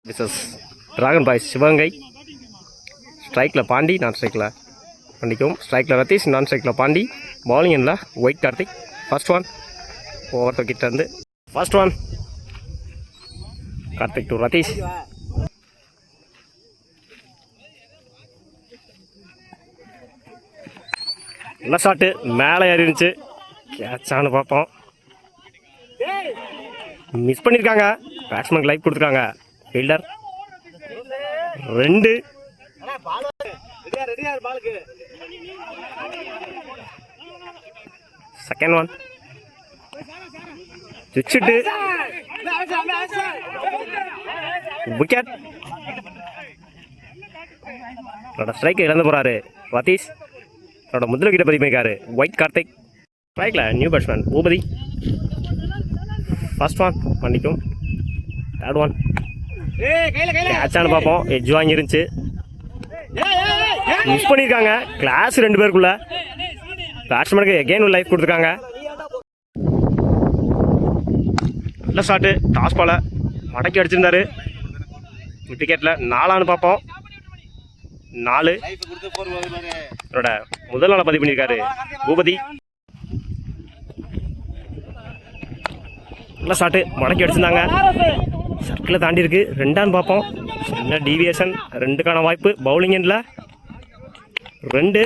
Versus dragon boys Sivaganga. ஸ்ட்ரைக்கில் பாண்டி, நான் ஸ்ட்ரைக்கில் பண்ணிக்கும். ஸ்ட்ரைக்கில் ரதீஷ், நான் ஸ்ட்ரைக்கில் பாண்டி. பவுலிங் எண்ணில் white Karthik. First one over கிட்ட இருந்து first one Karthik to Ratheesh. நல்ல ஷாட்டு, மேலே ஏறி இருந்துச்சு. கேட்சான்னு பார்ப்போம், மிஸ் பண்ணியிருக்காங்க. பேட்ஸ்மேனுக்கு லைஃப் கொடுத்துருக்காங்க. Fielder 2. Second one switch hit wicket. ஸ்ட்ரைக்கை இழந்து போறாரு ரதீஷ். முதல் விக்கெட்டை பதிவு பண்ணிருக்காரு ஒயிட் கார்த்திக். ஸ்ட்ரைக்கில் new batsman Boopathi. First one பண்ணிக்கும். தேர்ட் ஒன் கேட்சானு பார்ப்போம், எட்ஜ் வாங்கிருந்துச்சு. மிஸ் பண்ணியிருக்காங்க. கிளாஸ் 2 பேருக்குள்ள. பேட்ஸ்மேனுக்கு எகெயின் ஒரு லைஃப் கொடுத்துருக்காங்க. நல்ல ஷாட்டு, டாஸ் பால மடக்கி அடிச்சிருந்தாரு. விக்கெட்டில் 4 பார்ப்போம். 4 அவரோட முதல் நாளை பதிவு பண்ணியிருக்காரு பூபதி. நல்ல ஷாட்டு, மடக்கி அடிச்சிருந்தாங்க. சர்க்கிளை தாண்டி இருக்கு. 2 பார்ப்போம். சின்ன டீவியேஷன், 2க்கான வாய்ப்பு. பவுலிங் எண்ணில் 2.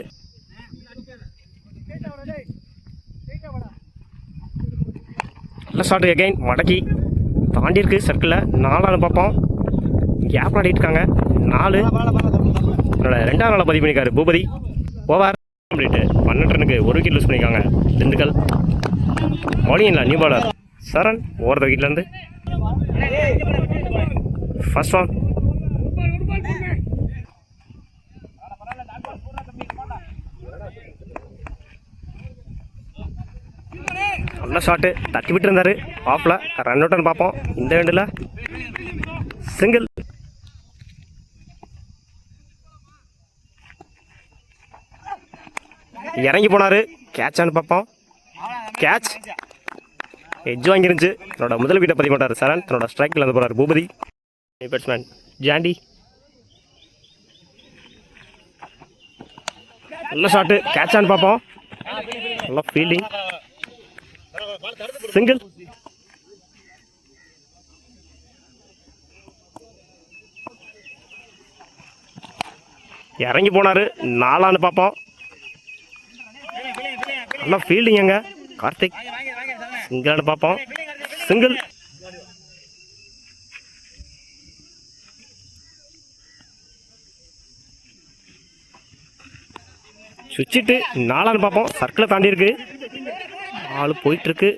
நல்ல ஷாட்டு, எகைன் மடக்கி தாண்டி இருக்கு. சர்க்கிளில் 4 பார்ப்போம். கேப் ஆடிட்டுருக்காங்க. 4 என்னோட 2ஆம் நாளை பதிவு பண்ணியிருக்காரு பூபதி. Over complete. 12 ரனுக்கு 1 விக்கெட் லூஸ் பண்ணியிருக்காங்க திண்டுக்கல். பவுலிங் இல்லை நியூ பாலர் சரண். ஓவர் விக்கெட்லேருந்து ஃபர்ஸ்ட் ஒன் நல்ல ஷாட்டு, தட்டி விட்டு இருந்தாரு. ஆஃப்ல ரன் அவுட்னு பார்ப்போம். இந்த எண்டில் சிங்கிள். இறங்கி போனாரு. கேட்சான்னு பார்ப்போம். கேட்ச், எட்ஜ் வாங்கிருந்துச்சு. தன்னோட முதல் விக்கெட்டை பதிவு பண்ணார் சரண். தன்னோட ஸ்ட்ரைக்கில் வந்து போகிறார் பூபதி. பேட்ஸ்மேன் ஜாண்டி. நல்ல ஷாட்டு, கேட்சான்னு பார்ப்போம். நல்ல ஃபீல்டிங், சிங்கிள். இறங்கி போனாரு. 4 பார்ப்போம். நல்ல ஃபீல்டிங் எங்க கார்த்திக். சிங்கிள் பார்ப்போம். சிங்கிள். சுவிட்சிட்டு 4 பார்ப்போம். சர்க்கிளை தாண்டி இருக்கு. 4 போயிட்டு இருக்கு.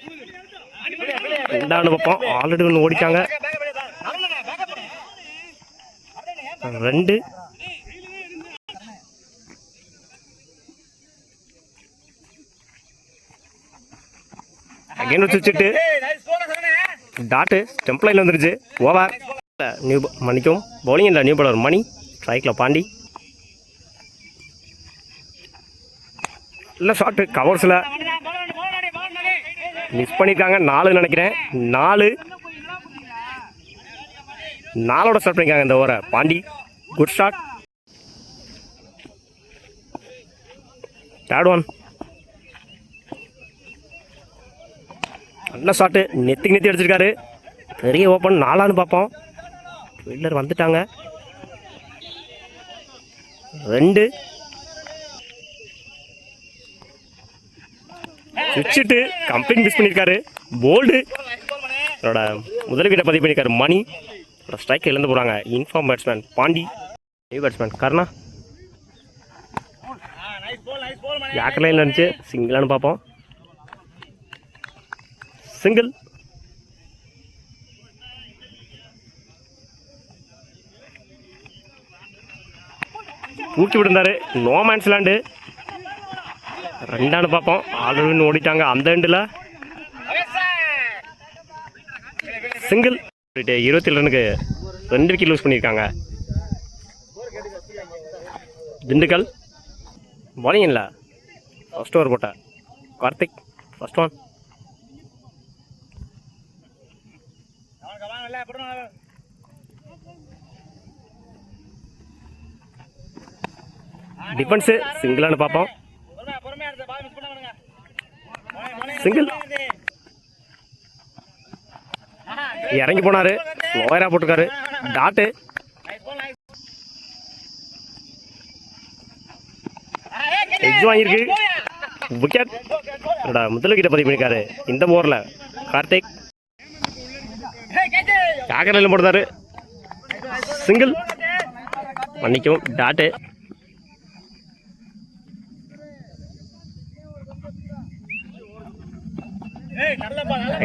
2 பார்ப்போம். ஆல்ரெடி 1 ஓடிட்டாங்க. 2. அகைன் சுவிட்சிட்டு டாட்டு ஸ்டெம்ப் லைனில் வந்துருச்சு. ஓவர் நியூ மணிக்கும். பவுலிங் இல்லை நியூ பாலர் மணி. ஸ்ட்ரைக்கில் பாண்டி. இல்லை ஷாட்டு, கவர்ஸில் மிஸ் பண்ணியிருக்காங்க. 4 நினைக்கிறேன். 4ஓட ஸ்டார்ட் பண்ணியிருக்காங்க இந்த ஓவரை Pandi. Good shot. Third one நல்ல ஷாட்டு, நெத்தி அடிச்சிருக்காரு. பெரிய ஓப்பன். 4 பார்ப்போம். ஃபீல்டர் வந்துட்டாங்க. 2 சுவிட்சிட்டு கம்ப்ளீட் மிஸ் பண்ணியிருக்காரு. போல்டு. அவரோட முதல் விக்கெட்டை பதிவு பண்ணியிருக்காரு மணி. ஸ்ட்ரைக் இழந்து போகிறாங்க. Inform batsman Pandi. New batsman Karna. Yorker லைனில் இருந்துச்சு. சிங்கிளானு பார்ப்போம். சிங்கிள். தூக்கி விடுந்தாரு. No mens land. 2 பார்ப்போம். ஆல்ரெடி ஓடிட்டாங்க அந்த எண்டில். சிங்கிள். 27 ரனுக்கு 2 விக்கெட் லூஸ் பண்ணியிருக்காங்க திண்டுக்கல். பவுலிங் இல்லை ஃபர்ஸ்ட் ஓவர் போட்ட கார்த்திக். ஃபர்ஸ்ட் ஒன் டிஃபென்ஸு சிங்கிளானு பார்ப்போம். சிங்கிள் இறங்கி போனாரு, லோயரா போட்டிருக்காரு. டாட்டு எட்ஜ் வாங்கியிருக்கு. விக்கெட். முதல் விக்கெட்டை பதிவு பண்ணியிருக்காரு இந்த ஓவரில் கார்த்திக். காக்கரையில் போடுறாரு. சிங்கிள் மன்னிக்கவும். டாட்டு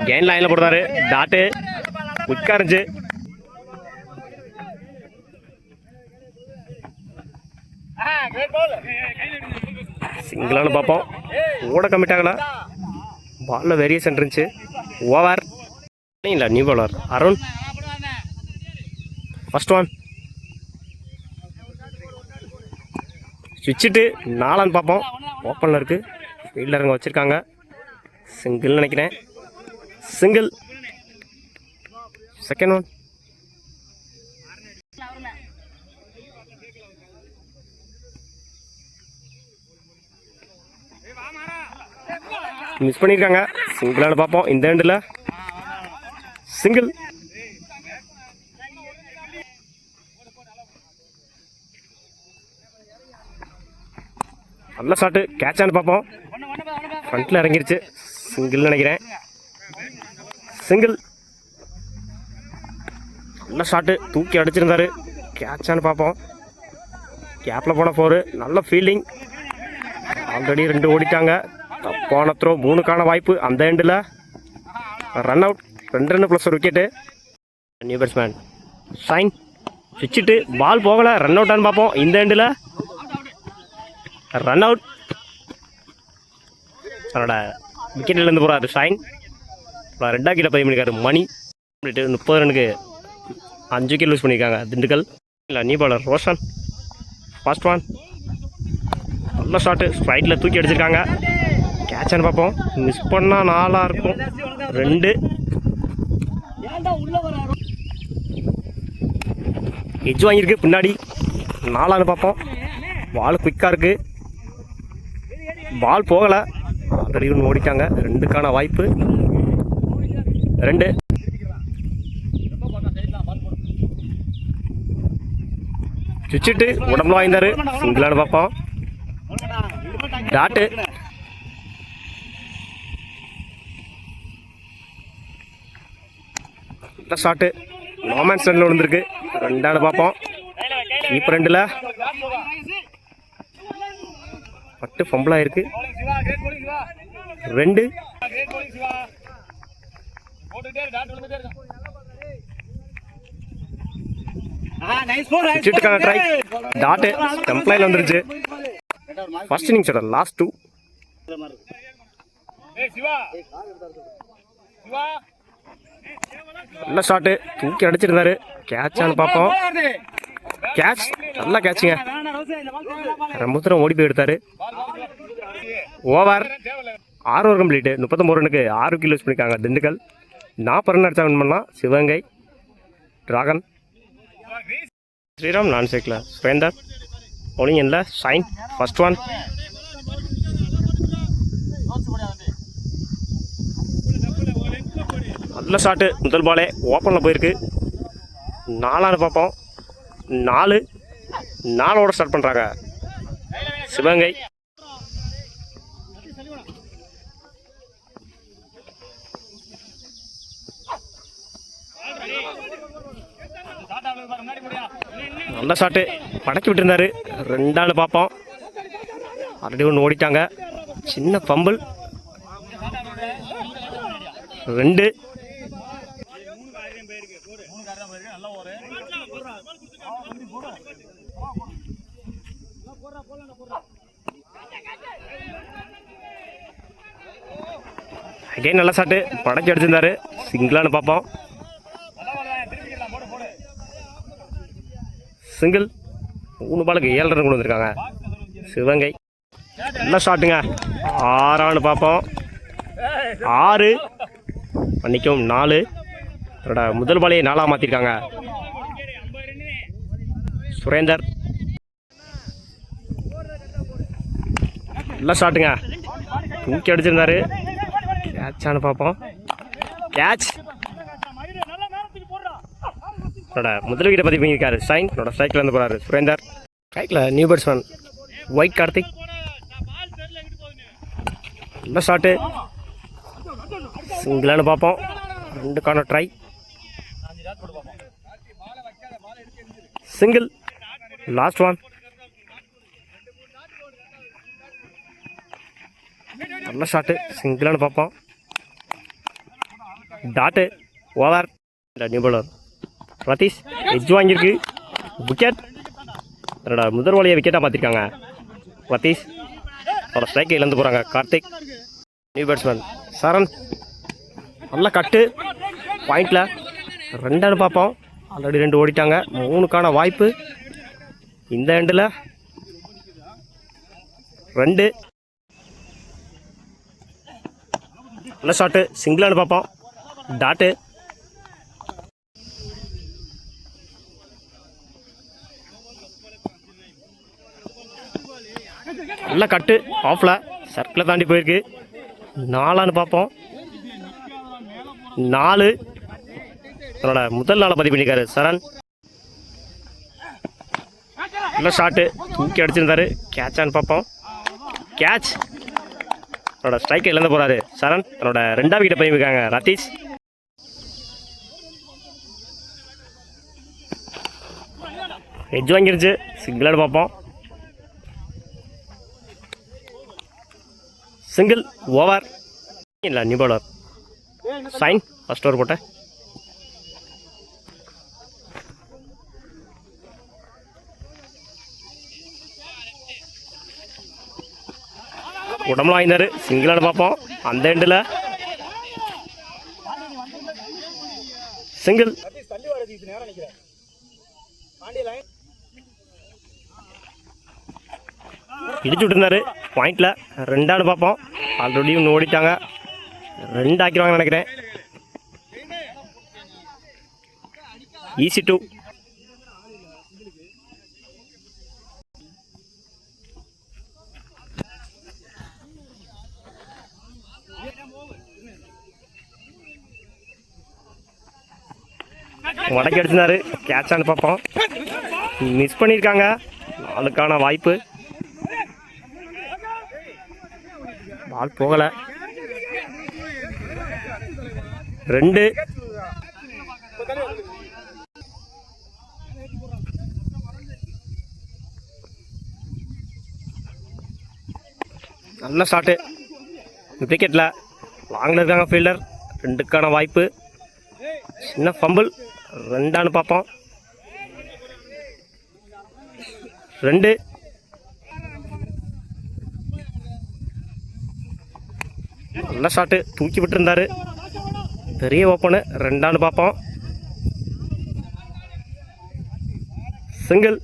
கெயின் லைனில் போடுறாரு. டாட்டு குயிக்காக இருந்துச்சு. சிங்கிளானு பார்ப்போம். ஓட கமிட் ஆகல. பாலில் வேரியேஷன் இருந்துச்சு. ஓவர் இல்லை new bowler Arun. First one switch hit 4 பார்ப்போம். ஓப்பனில் இருக்குது. ஃபீல்டருங்க வச்சுருக்காங்க. சிங்கிள் நினைக்கிறேன். சிங்கிள். செகண்ட் ஒன் மிஸ் பண்ணியிருக்காங்க. சிங்கிளானு பார்ப்போம். இந்த எண்டில் சிங்கிள். நல்ல ஷாட்டு. கேட்சான்னு பார்ப்போம். ஃப்ரண்ட்டில் இறங்கிருச்சு. சிங்கிள் நினைக்கிறேன். சிங்கிள். நல்ல ஷாட்டு. தூக்கி அடிச்சிருந்தாரு. கேட்சான்னு பார்ப்போம். கேப்பில் போன 4. நல்ல ஃபீல்டிங். ஆல்ரெடி 2 ஓடிட்டாங்க. தப்பான த்ரோ. 3க்கான வாய்ப்பு. அந்த எண்டில் ரன் அவுட். 2 ரன் ப்ளஸ் ஒரு wicket. New batsman Shine. Switch hit ball போகலை. ரன் அவுட்டான்னு பார்ப்போம். இந்த எண்டில் ரன் அவுட். அதனோட விக்கெட்டிலேருந்து போகிறாரு ஷைன். 2 விக்கெட்டை பதிவு பண்ணியிருக்காரு மணி. 30 ரனுக்கு 5 விக்கெட் லூஸ் பண்ணியிருக்காங்க திண்டுக்கல். இல்லை new bowler Roshan. First one நல்ல ஷாட்டு. ஸ்ட்ரைட்டில் தூக்கி அடிச்சிருக்காங்க. கேட்சான்னு பார்ப்போம். மிஸ் பண்ணால் 4 இருக்கும். 2 எட்ஜ் வாங்கியிருக்கு பின்னாடி. 4 பார்ப்போம். பால் குயிக்காக இருக்குது. பால் போகலை. ஆல்ரெடி 1 ஓடிட்டாங்க. 2க்கான வாய்ப்பு. 2 சுவிட்சிட்டு உடம்புல வாய்ந்தாரு. சிங்கிளானு பார்ப்போம். Tattoo shot. நோமேன்ஸ் ரன்ல விழுந்திருக்கு. 2 பார்ப்போம். இப்போ 2ல் பட்டு ஃபம்பிளாக இருக்கு. 2 சுவிட்சிட்டுக்கான ட்ரை. டாட்டு டெம்ப்ளைல வந்துருச்சு. ஃபர்ஸ்ட் இன்னிங்ஸோட லாஸ்ட் 2. நல்ல ஷாட்டு. தூக்கி அடிச்சிருந்தாரு. கேட்சான்னு பார்ப்போம். கேட்ச். நல்லா கேட்சுங்க. ரம்புத்திரம் ஓடி போய் எடுத்தாரு. ஓவர். 6 over complete. 39 ரனுக்கு 6 விக்கெட் லூஸ் பண்ணியிருக்காங்க திண்டுக்கல். 40 ரன் அடிச்சா வின் பண்ணலாம் சிவகங்கை டிராகன். ஸ்ரீராம் நான் சைக்கில் சுரேந்தர். பவுலிங் எண்ணில் ஷைன். ஃபர்ஸ்ட் ஒன் நல்ல ஷாட்டு. முதல் பாலே ஓப்பனில் போயிருக்கு. 4 பார்ப்போம். 4 ஓட ஸ்டார்ட் பண்ணுறாங்க சிவகங்கை. நல்ல ஷாட்டு. படக்கி விட்டுருந்தாரு. 2 பார்ப்போம். ஆல்ரெடி 1 ஓடிட்டாங்க. சின்ன ஃபம்பிள். 2 அகைன் நல்ல ஷாட்டு. படக்கி அடிச்சிருந்தாரு. சிங்கிளானு பார்ப்போம். சிங்கிள். 3 பாலுக்கு 7 ரன் கொண்டு வந்திருக்காங்க சிவகங்கை. நல்ல ஷாட்டுங்க. 6 பார்ப்போம். 6 மன்னிக்கும் 4. முதல் பாலையை 4 மாற்றிருக்காங்க சுரேந்தர். நல்லா ஷாட்டுங்க, தூக்கி அடிச்சிருந்தாரு. கேட்சானு பார்ப்போம். கேட்ச். முதல் விக்கெட்டை பதிவு பண்ணியிருக்காரு ஷைன். ஸ்ட்ரைக்கில் வந்து போகிறாரு சுரேந்தர். ஸ்ட்ரைக்கில் நியூ பேட்ஸ்மேன் ஒயிட் கார்த்திக். நல்ல ஷாட்டு, சிங்கிளானு பார்ப்போம். 2க்கான ட்ரை. Single, last one. நல்ல ஷாட்டு, சிங்கிளானு பார்ப்போம். Dot, over. New bowler Ratheesh edge வாங்கியிருக்கு. விக்கெட். என்னோட முதல் ஓவரையை விக்கெட்டாக மாற்றிருக்காங்க ரதீஷ். அவரோட ஸ்ட்ரைக்கை இழந்து போகிறாங்க கார்த்திக். நியூ பேட்ஸ்மேன் சரண். நல்ல கட்டு, பாயிண்டில் 2 பார்ப்போம். ஆல்ரெடி 2 ஓடிட்டாங்க. 3க்கான வாய்ப்பு இந்த எண்டில். 2. நல்ல ஷாட்டு, சிங்கிளானு பார்ப்போம். டாட்டு. நல்ல கட்டு, ஆஃபில் சர்க்கிளை தாண்டி போயிருக்கு. 4ஆனு பார்ப்போம். 4. என்னோட முதல் நாளை பதிவு பண்ணியிருக்காரு சரண். நல்ல ஷாட்டு, தூக்கி அடிச்சிருந்தாரு. கேட்சான்னு பார்ப்போம். கேட்ச். என்னோட ஸ்ட்ரைக்கை இழந்து போகிறாரு சரண். என்னோட 2ஆவது விக்கெட்டை பதிவிருக்காங்க ரதீஷ். எட்ஜ் வாங்கிருச்சு, சிங்கிளானு பார்ப்போம். Single, over. இல்லை new bowler Shine first over போட்டேன். உடம்புல வாங்கினாரு. சிங்கிளானு பார்ப்போம். அந்த எண்டில் சிங்கிள். இடிச்சு விட்டுருந்தாரு பாயிண்டில். 2ஆனு பார்ப்போம். ஆல்ரெடி ஒன்று ஓடிட்டாங்க. 2 ஆக்கிடுவாங்கன்னு நினைக்கிறேன். ஈஸி 2. வடக்கு அடிச்சிருந்தாரு. கேட்சான்னு பார்ப்போம். மிஸ் பண்ணியிருக்காங்க. 4க்கான வாய்ப்பு. பால் போகலை. 2. நல்ல ஷாட்டு, விக்கெட்டில். லாங்கில் இருக்காங்க ஃபீல்டர். 2க்கான வாய்ப்பு. சின்ன ஃபம்பிள். 2ஆனு பார்ப்போம். 2. நல்ல ஷாட்டு, தூக்கி விட்டுருந்தாரு. பெரிய ஓப்பனு. 2ஆனு பார்ப்போம். சிங்கிள்.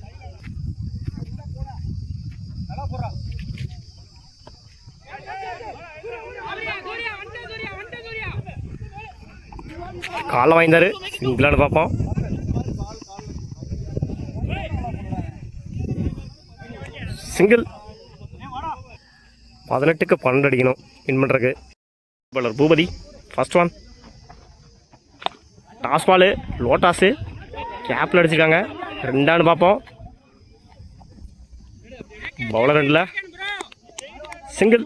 காலை வாய்ந்தாரு. சிங்கிளானு பார்ப்போம். சிங்கிள். 18க்கு 12 அடிக்கணும் வின் பண்ணுறக்கு. Bowler Boopathi first one. Toss ball, லோட்டாஸு. கேப்பில் அடிச்சிருக்காங்க. 2ஆனு பார்ப்போம். பவுலர் 2ல் சிங்கிள்.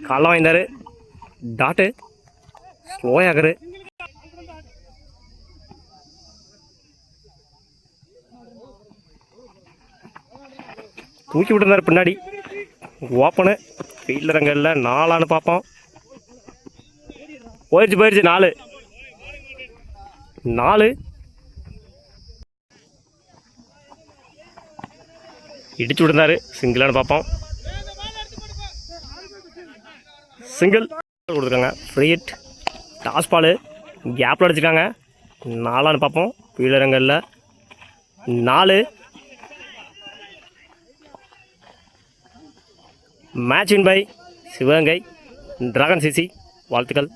காலம் வாய்ந்தாரு. டாட்டு, ஸ்லோயாகரு. தூக்கி விட்டுருந்தாரு பின்னாடி. ஓப்பனு ஃபீல்டர் அங்கே இல்லை. 4ஆனு பார்ப்போம். போயிடுச்சு 4. 4. இடிச்சு விட்டுருந்தாரு. சிங்கிளானு பார்ப்போம். சிங்கிள் கொடுத்துருக்காங்க. Free hit. டாஸ் பாலு, கேப்பில் அடிச்சிருக்காங்க. 4ஆனு பார்ப்போம். ஃபீல்டர் அங்கே இல்லை. 4. Match win by Sivaganga dragon CC. வாழ்த்துக்கள்.